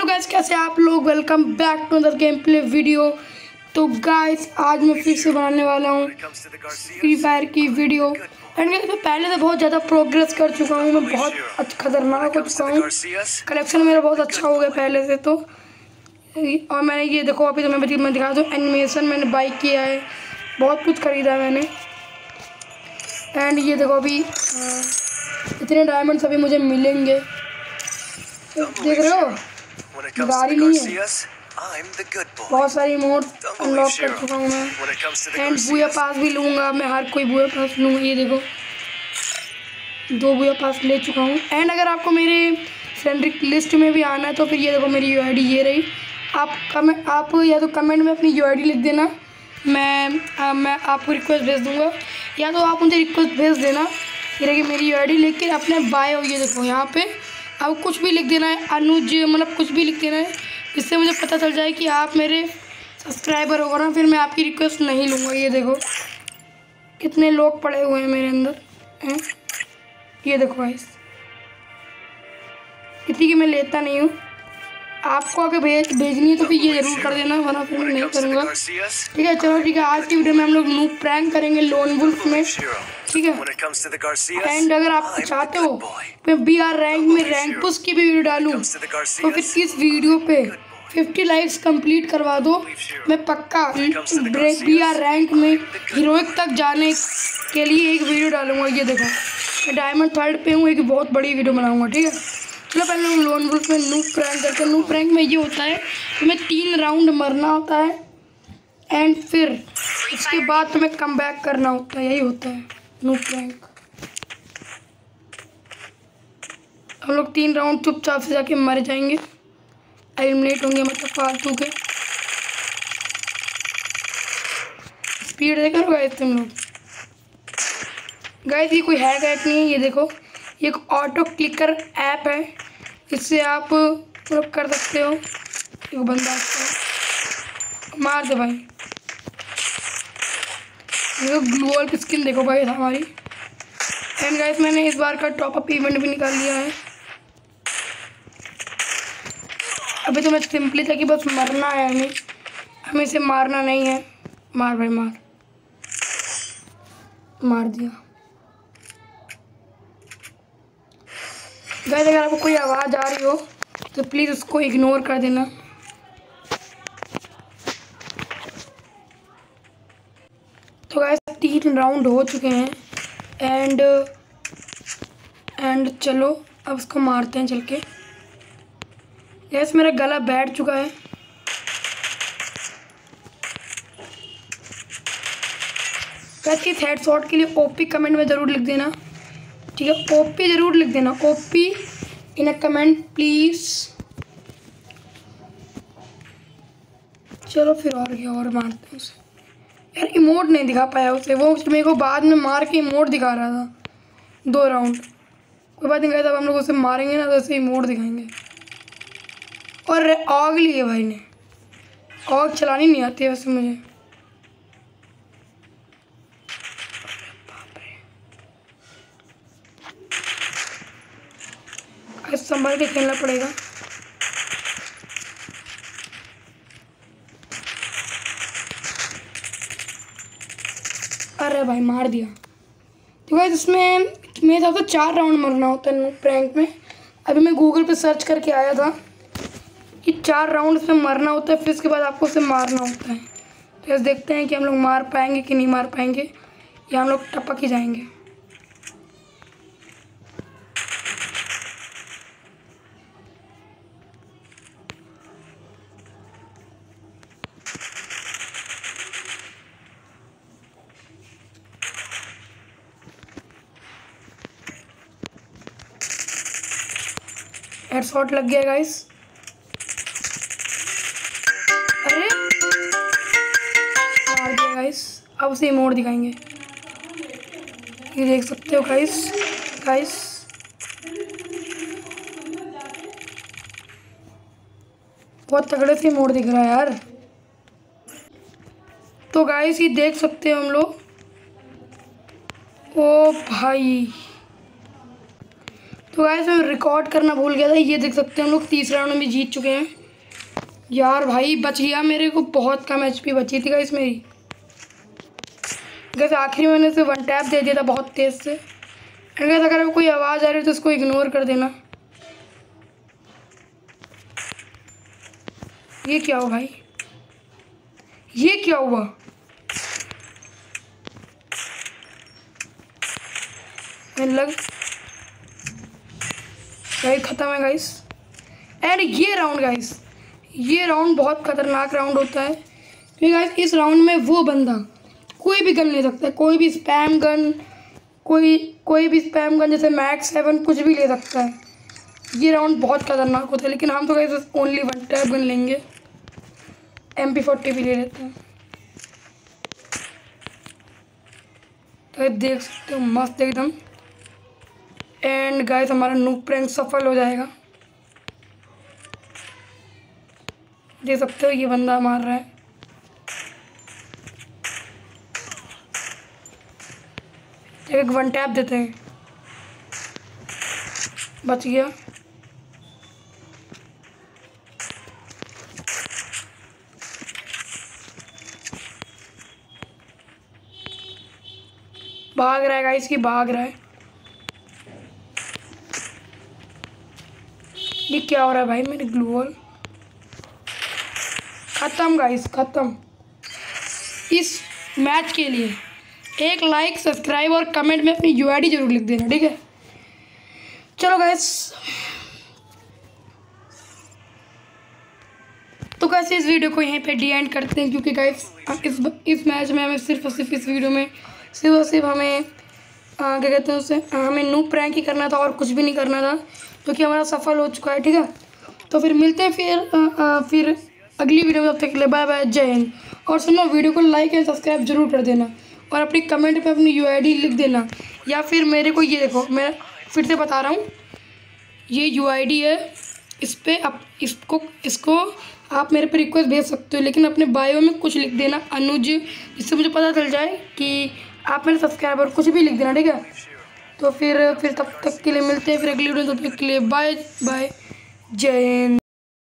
तो गाइस कैसे आप लोग, welcome back to other game play video. तो गाइस आज मैं फिर से बनाने वाला हूँ फ्री फायर की वीडियो। एंड मैं पहले से बहुत ज़्यादा प्रोग्रेस कर चुका हूँ, मैं बहुत खतरनाक हो चुका हूँ, कलेक्शन मेरा बहुत अच्छा हो गया पहले से। तो और मैंने ये देखो अभी तो मैं दिखा दूँ, एनिमेशन मैंने बाइक किया है, बहुत कुछ खरीदा है मैंने। एंड ये देखो अभी इतने डायमंड्स अभी मुझे मिलेंगे, देख रहे हो, गाड़ी नहीं है, बहुत सारी मोड अनलॉक कर चुका हूँ मैं। एंड बुया पास भी लूँगा मैं, हर कोई बुया पास लूँगा। ये देखो 2 बुया पास ले चुका हूँ। एंड अगर आपको मेरे फ्रेंड लिस्ट में भी आना है तो फिर ये देखो मेरी यूआईडी ये रही। आप या तो कमेंट में अपनी यूआईडी लिख देना, मैं आपको रिक्वेस्ट भेज दूँगा, या तो आप मुझे रिक्वेस्ट भेज देना। ये रही मेरी यूआईडी, लेकिन अपने बायो ये देखो यहाँ पे आप कुछ भी लिख देना है, अनुज मतलब कुछ भी लिख देना है, इससे मुझे पता चल जाए कि आप मेरे सब्सक्राइबर हो ना, फिर मैं आपकी रिक्वेस्ट नहीं लूँगा। ये देखो कितने लोग पड़े हुए हैं मेरे अंदर हैं, ये देखो गाइस, इतनी कि मैं लेता नहीं हूँ। आपको अगर भेजनी है तो फिर ये ज़रूर कर देना, वरना फिर मैं नहीं करूँगा। ठीक है, चलो ठीक है, आज की वीडियो में हम लोग नूब प्रैंक करेंगे लोन वुल्फ में, ठीक है। एंड अगर आप चाहते हो मैं BR रैंक में रैंक पुश की भी वीडियो डालूँ तो फिर इस वीडियो पे 50 लाइक्स कंप्लीट करवा दो, मैं पक्का BR रैंक में हीरोइक तक जाने के लिए एक वीडियो डालूंगा। ये देखो मैं डायमंड 3rd पे हूँ, एक बहुत बड़ी वीडियो बनाऊंगा, ठीक है। चलो पहले हम लोन वुल्फ में नूब प्रैंक करते हैं। नूब प्रैंक में ये होता है कि मैं 3 राउंड मरना होता है एंड फिर उसके बाद तुम्हें कम बैक करना होता है, यही होता है नूब प्रैंक। हम लोग 3 राउंड चुपचाप से जाके मर जाएंगे, एलिमिनेट होंगे, मतलब फालतू के। स्पीड देखा गाइस तुम लोग, गाइस ये कोई हैक नहीं है, ये देखो ये एक ऑटो क्लिकर ऐप है, इससे आप मतलब कर सकते हो। एक बंदा मार दे भाई, देखो ग्लू वॉल की स्किन देखो भाई हमारी। एंड गाइस मैंने इस बार का टॉपअप इवेंट भी निकाल लिया है। अभी तो मैं सिंपली था कि बस मरना है, हमें इसे मारना नहीं है। मार भाई मार, मार दिया। गाइस अगर आपको कोई आवाज़ आ रही हो तो प्लीज़ उसको इग्नोर कर देना। तो गाइस 3 राउंड हो चुके हैं एंड चलो अब उसको मारते हैं चल के। गाइस मेरा गला बैठ चुका है। गाइस इस हेडशॉट के लिए ओपी कमेंट में ज़रूर लिख देना, ठीक है। ओपी ज़रूर लिख देना, OP in a comment please. चलो फिर और क्या, और मारते हैं उसे। यार इमोट नहीं दिखा पाया उसे, वो मेरे को बाद में मार के इमोट दिखा रहा था 2 राउंड। कोई बात नहीं, तब हम लोग उसे मारेंगे ना तो उसे इमोट दिखाएंगे। और ऑग ली है भाई ने, ऑग चलानी नहीं आती है वैसे मुझे। संभाल के खेलना पड़ेगा। अरे भाई मार दिया। तो गाइस इसमें मेरे हिसाब से 4 राउंड मरना होता है प्रैंक में। अभी मैं गूगल पे सर्च करके आया था कि 4 राउंड इसमें मरना होता है, फिर इसके बाद आपको उसे मारना होता है। तो बस देखते हैं कि हम लोग मार पाएंगे कि नहीं मार पाएंगे, या हम लोग टपक ही जाएंगे। हेडशॉट लग गया गाइस। अरे मार दिया गाइस। अब उसे इमोट दिखाएंगे, ये देख सकते हो गाइस बहुत तगड़े से इमोट दिख रहा है यार। तो गाइस ये देख सकते हो हम लोग। ओ भाई, तो तो गाइस मैं रिकॉर्ड करना भूल गया था। ये देख सकते हैं हम लोग तीसरे राउंड में जीत चुके हैं। यार भाई बच गया, मेरे को बहुत कम HP बची थी गाइस मेरी। गाइस आखिरी मैंने से 1 टैप दे दिया था बहुत तेज़ से। गाइस अगर कोई आवाज़ आ रही है तो उसको इग्नोर कर देना। ये क्या हुआ भाई, ये क्या हुआ? लग गाइस ख़त्म है गाइस। एंड ये राउंड गाइस, ये राउंड बहुत ख़तरनाक राउंड होता है क्योंकि गाइस इस राउंड में वो बंदा कोई भी गन ले सकता है, कोई भी स्पैम गन, कोई भी स्पैम गन जैसे मैक्स 7 कुछ भी ले सकता है। ये राउंड बहुत खतरनाक होता है, लेकिन हम तो गाइस ओनली 1 टैप गन लेंगे। MP40 भी ले लेते हैं। तो देख सकते हो मस्त एकदम। एंड गाइस हमारा नूब प्रैंक सफल हो जाएगा। देख सकते हो ये बंदा मार रहा है। एक 1 टैप देते हैं, बच गया। भाग रहा है गाइस, की भाग रहा है। ये क्या हो रहा है भाई? मेरे ग्लू वॉल खत्म गाइस, खत्म। इस मैच के लिए एक लाइक, सब्सक्राइब और कमेंट में अपनी UID जरूर लिख देना, ठीक है? चलो गाइस, तो गाइस इस वीडियो को यहीं पे डी एंड करते हैं क्योंकि गाइस इस मैच में हमें सिर्फ और सिर्फ इस वीडियो में सिर्फ और सिर्फ हमें क्या कहते हैं उससे हमें नूब प्रैंक ही करना था और कुछ भी नहीं करना था, क्योंकि हमारा सफल हो चुका है, ठीक है? तो फिर मिलते हैं फिर अगली वीडियो में। तब तक के लिए बाय बाय, जय हिंद। और सुनो, वीडियो को लाइक एंड सब्सक्राइब जरूर कर देना और अपनी कमेंट पे अपनी UID लिख देना, या फिर मेरे को ये देखो, मैं फिर से बता रहा हूँ, ये UID है, इस पर इसको आप मेरे पे रिक्वेस्ट भेज सकते हो, लेकिन अपने बायो में कुछ लिख देना अनुज, जिससे मुझे पता चल जाए कि आप मेरे सब्सक्राइबर, कुछ भी लिख देना, ठीक है? तो फिर तब तक के लिए मिलते हैं फिर अगली वीडियो। तब तक के लिए बाय बाय, जय हिंद।